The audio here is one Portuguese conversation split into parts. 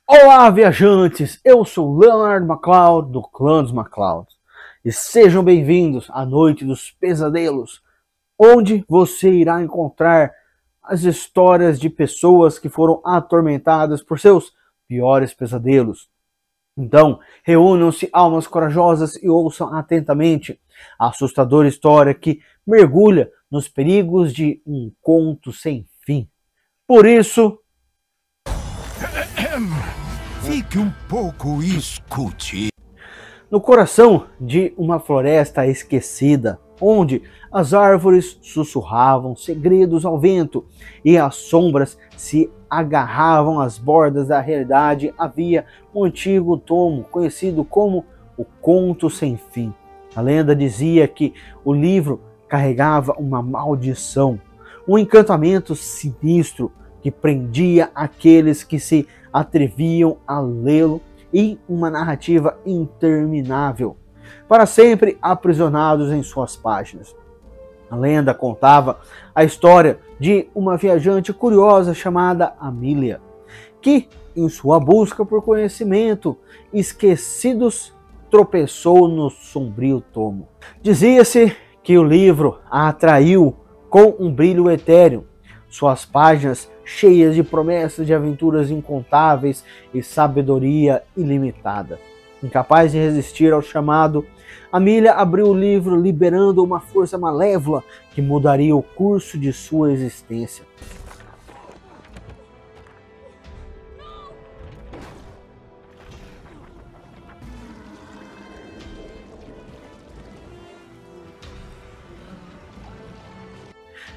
Olá, viajantes! Eu sou Leonard MacLeod, do Clã dos MacLeod. E sejam bem-vindos à Noite dos Pesadelos, onde você irá encontrar as histórias de pessoas que foram atormentadas por seus piores pesadelos. Então, reúnam-se, almas corajosas, e ouçam atentamente a assustadora história que mergulha nos perigos de um conto sem fim. Por isso, fique um pouco e escute. No coração de uma floresta esquecida, onde as árvores sussurravam segredos ao vento e as sombras se agarravam às bordas da realidade, havia um antigo tomo conhecido como o Conto Sem Fim. A lenda dizia que o livro carregava uma maldição, um encantamento sinistro que prendia aqueles que se atreviam a lê-lo em uma narrativa interminável, para sempre aprisionados em suas páginas. A lenda contava a história de uma viajante curiosa chamada Amelia, que, em sua busca por conhecimento esquecidos, tropeçou no sombrio tomo. Dizia-se que o livro a atraiu com um brilho etéreo, suas páginas cheias de promessas de aventuras incontáveis e sabedoria ilimitada. Incapaz de resistir ao chamado, Amelia abriu o livro liberando uma força malévola que mudaria o curso de sua existência.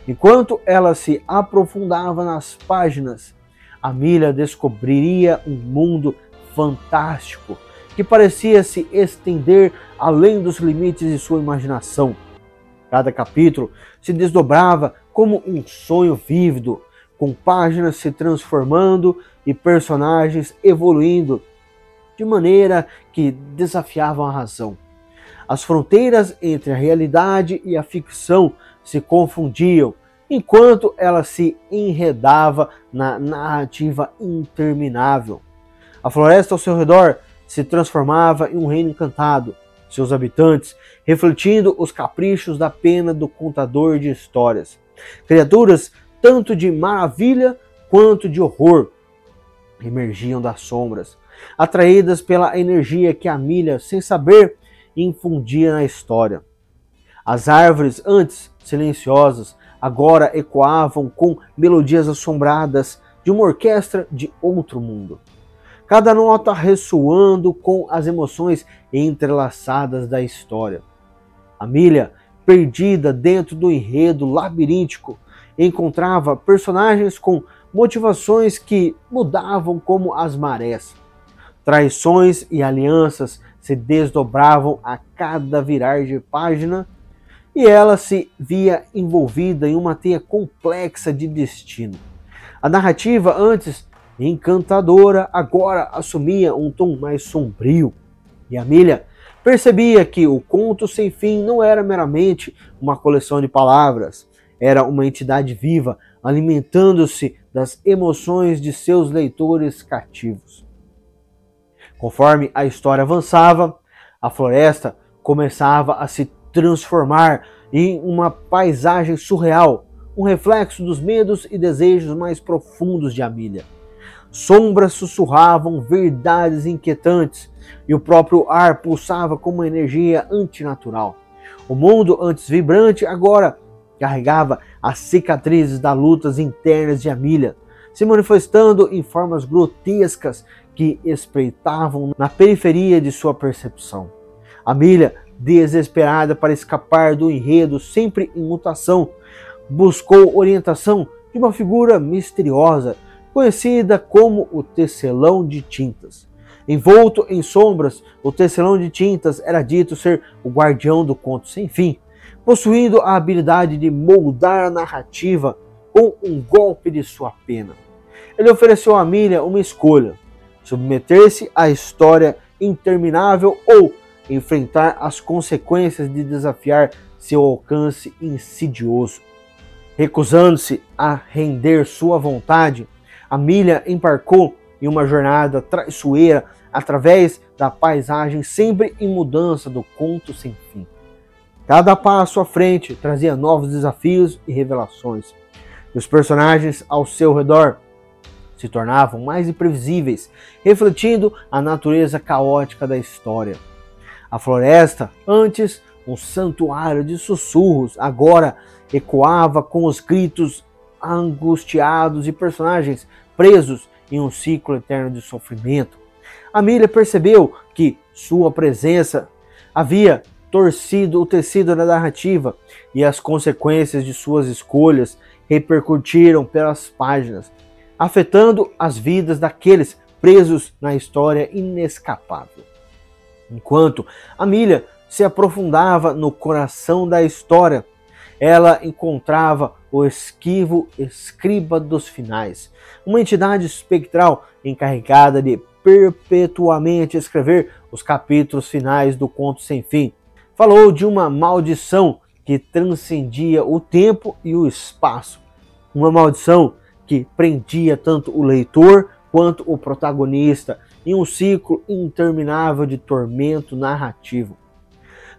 Enquanto ela se aprofundava nas páginas, Amelia descobriria um mundo fantástico que parecia se estender além dos limites de sua imaginação. Cada capítulo se desdobrava como um sonho vívido, com páginas se transformando e personagens evoluindo de maneira que desafiavam a razão. As fronteiras entre a realidade e a ficção se confundiam, enquanto ela se enredava na narrativa interminável. A floresta ao seu redor se transformava em um reino encantado, seus habitantes refletindo os caprichos da pena do contador de histórias. Criaturas tanto de maravilha quanto de horror emergiam das sombras, atraídas pela energia que Amelia, sem saber, infundia na história. As árvores, antes silenciosas, agora ecoavam com melodias assombradas de uma orquestra de outro mundo. Cada nota ressoando com as emoções entrelaçadas da história. Amelia, perdida dentro do enredo labiríntico, encontrava personagens com motivações que mudavam como as marés. Traições e alianças se desdobravam a cada virar de página, e ela se via envolvida em uma teia complexa de destino. A narrativa, antes encantadora, agora assumia um tom mais sombrio, e Amelia percebia que o Conto Sem Fim não era meramente uma coleção de palavras, era uma entidade viva, alimentando-se das emoções de seus leitores cativos. Conforme a história avançava, a floresta começava a se transformar em uma paisagem surreal, um reflexo dos medos e desejos mais profundos de Amelia. Sombras sussurravam verdades inquietantes e o próprio ar pulsava com uma energia antinatural. O mundo, antes vibrante, agora carregava as cicatrizes das lutas internas de Amelia, se manifestando em formas grotescas que espreitavam na periferia de sua percepção. Amelia, desesperada para escapar do enredo sempre em mutação, buscou orientação de uma figura misteriosa, conhecida como o Tecelão de Tintas. Envolto em sombras, o Tecelão de Tintas era dito ser o guardião do Conto Sem Fim, possuindo a habilidade de moldar a narrativa com um golpe de sua pena. Ele ofereceu a Amelia uma escolha: submeter-se à história interminável ou enfrentar as consequências de desafiar seu alcance insidioso. Recusando-se a render sua vontade, Amelia embarcou em uma jornada traiçoeira através da paisagem sempre em mudança do conto sem fim. Cada passo à frente trazia novos desafios e revelações, e os personagens ao seu redor se tornavam mais imprevisíveis, refletindo a natureza caótica da história. A floresta, antes um santuário de sussurros, agora ecoava com os gritos angustiados e personagens presos em um ciclo eterno de sofrimento. Amelia percebeu que sua presença havia torcido o tecido da narrativa e as consequências de suas escolhas repercutiram pelas páginas, afetando as vidas daqueles presos na história inescapável. Enquanto Amelia se aprofundava no coração da história, ela encontrava o esquivo escriba dos finais, uma entidade espectral encarregada de perpetuamente escrever os capítulos finais do conto sem fim. Falou de uma maldição que transcendia o tempo e o espaço, uma maldição que prendia tanto o leitor quanto o protagonista em um ciclo interminável de tormento narrativo.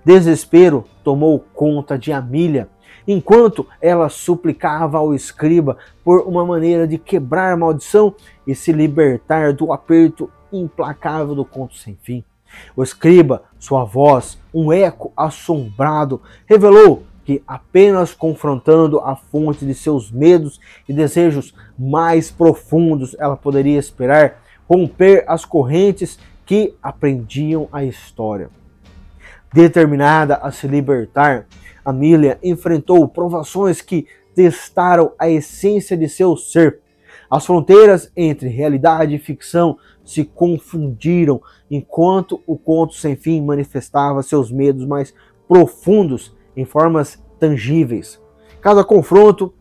Desespero tomou conta de Amelia, enquanto ela suplicava ao escriba por uma maneira de quebrar a maldição e se libertar do aperto implacável do conto sem fim. O escriba, sua voz, um eco assombrado, revelou que apenas confrontando a fonte de seus medos e desejos mais profundos ela poderia esperar romper as correntes que aprendiam a história. Determinada a se libertar, Amelia enfrentou provações que testaram a essência de seu ser. As fronteiras entre realidade e ficção se confundiram enquanto o conto sem fim manifestava seus medos mais profundos em formas tangíveis. Cada confronto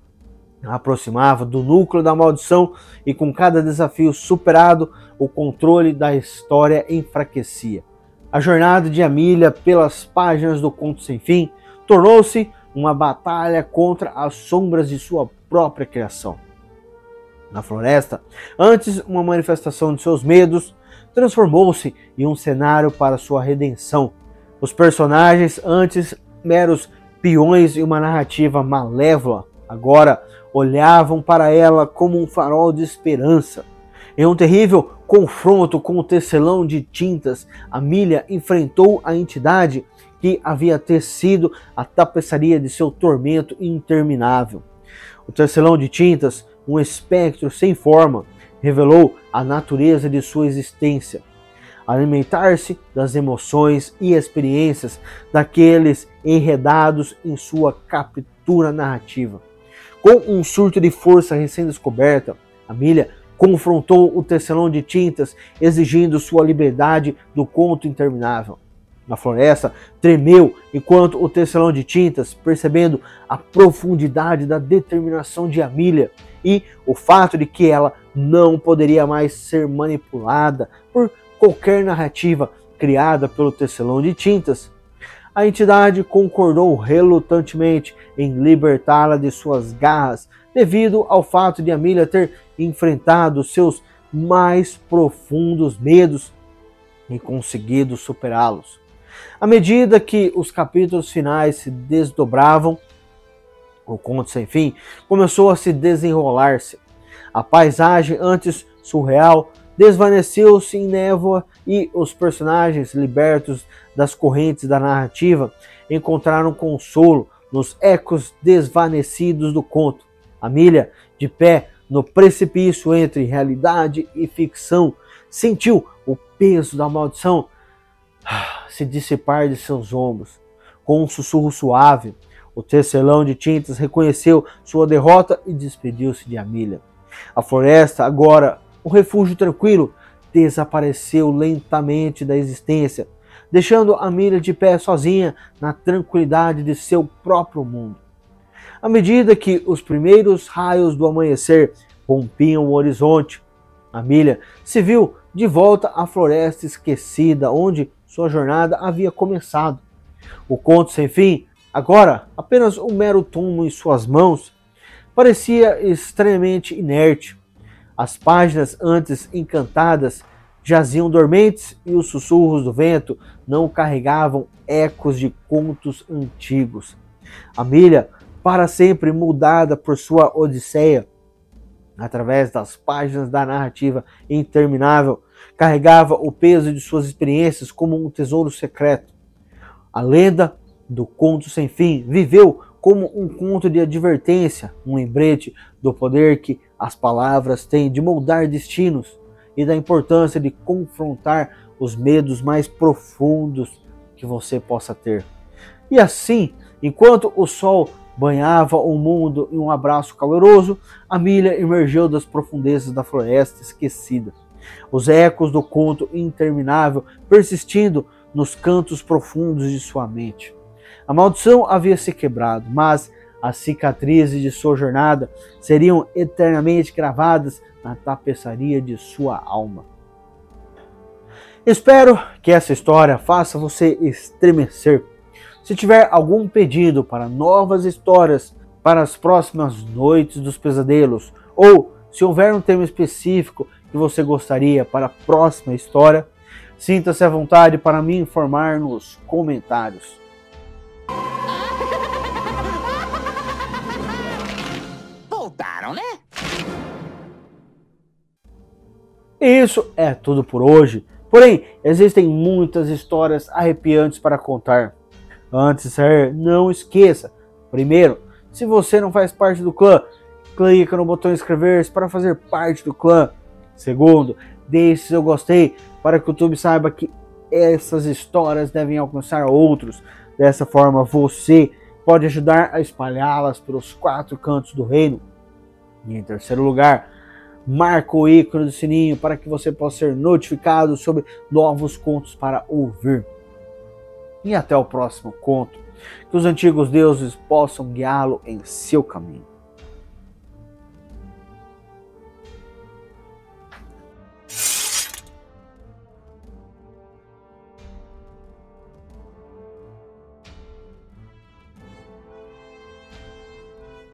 a aproximava do núcleo da maldição e com cada desafio superado, o controle da história enfraquecia. A jornada de Amelia pelas páginas do conto sem fim tornou-se uma batalha contra as sombras de sua própria criação. Na floresta, antes uma manifestação de seus medos, transformou-se em um cenário para sua redenção. Os personagens, antes meros peões em uma narrativa malévola, agora olhavam para ela como um farol de esperança. Em um terrível confronto com o tecelão de tintas, Amelia enfrentou a entidade que havia tecido a tapeçaria de seu tormento interminável. O tecelão de tintas, um espectro sem forma, revelou a natureza de sua existência. Alimentar-se das emoções e experiências daqueles enredados em sua captura narrativa. Com um surto de força recém-descoberta, Amelia confrontou o tecelão de tintas, exigindo sua liberdade do conto interminável. Na floresta, tremeu enquanto o tecelão de tintas, percebendo a profundidade da determinação de Amelia e o fato de que ela não poderia mais ser manipulada por qualquer narrativa criada pelo tecelão de tintas, a entidade concordou relutantemente em libertá-la de suas garras, devido ao fato de Amelia ter enfrentado seus mais profundos medos e conseguido superá-los. À medida que os capítulos finais se desdobravam, o conto sem fim começou a se desenrolar-se. A paisagem, antes surreal, desvaneceu-se em névoa e os personagens, libertos das correntes da narrativa, encontraram consolo nos ecos desvanecidos do conto. Amelia, de pé no precipício entre realidade e ficção, sentiu o peso da maldição se dissipar de seus ombros. Com um sussurro suave, o tecelão de tintas reconheceu sua derrota e despediu-se de Amelia. A floresta, agora um refúgio tranquilo, desapareceu lentamente da existência, deixando Amelia de pé sozinha na tranquilidade de seu próprio mundo. À medida que os primeiros raios do amanhecer rompiam o horizonte, Amelia se viu de volta à floresta esquecida, onde sua jornada havia começado. O conto sem fim, agora apenas um mero tomo em suas mãos, parecia estranhamente inerte. As páginas antes encantadas jaziam dormentes e os sussurros do vento não carregavam ecos de contos antigos. Amília, para sempre mudada por sua odisseia, através das páginas da narrativa interminável, carregava o peso de suas experiências como um tesouro secreto. A lenda do conto sem fim viveu como um conto de advertência, um lembrete do poder que as palavras têm de moldar destinos e da importância de confrontar os medos mais profundos que você possa ter. E assim, enquanto o sol banhava o mundo em um abraço caloroso, Amília emergiu das profundezas da floresta esquecida. Os ecos do conto interminável persistindo nos cantos profundos de sua mente. A maldição havia se quebrado, mas as cicatrizes de sua jornada seriam eternamente gravadas na tapeçaria de sua alma. Espero que essa história faça você estremecer. Se tiver algum pedido para novas histórias para as próximas noites dos pesadelos, ou se houver um tema específico que você gostaria para a próxima história, sinta-se à vontade para me informar nos comentários. Voltaram, né? Isso é tudo por hoje. Porém, existem muitas histórias arrepiantes para contar. Antes de sair, não esqueça. Primeiro, se você não faz parte do clã, clica no botão inscrever-se para fazer parte do clã. Segundo, deixe seu gostei para que o YouTube saiba que essas histórias devem alcançar outros. Dessa forma, você pode ajudar a espalhá-las pelos 4 cantos do reino. E em terceiro lugar, marca o ícone do sininho para que você possa ser notificado sobre novos contos para ouvir. E até o próximo conto. Que os antigos deuses possam guiá-lo em seu caminho.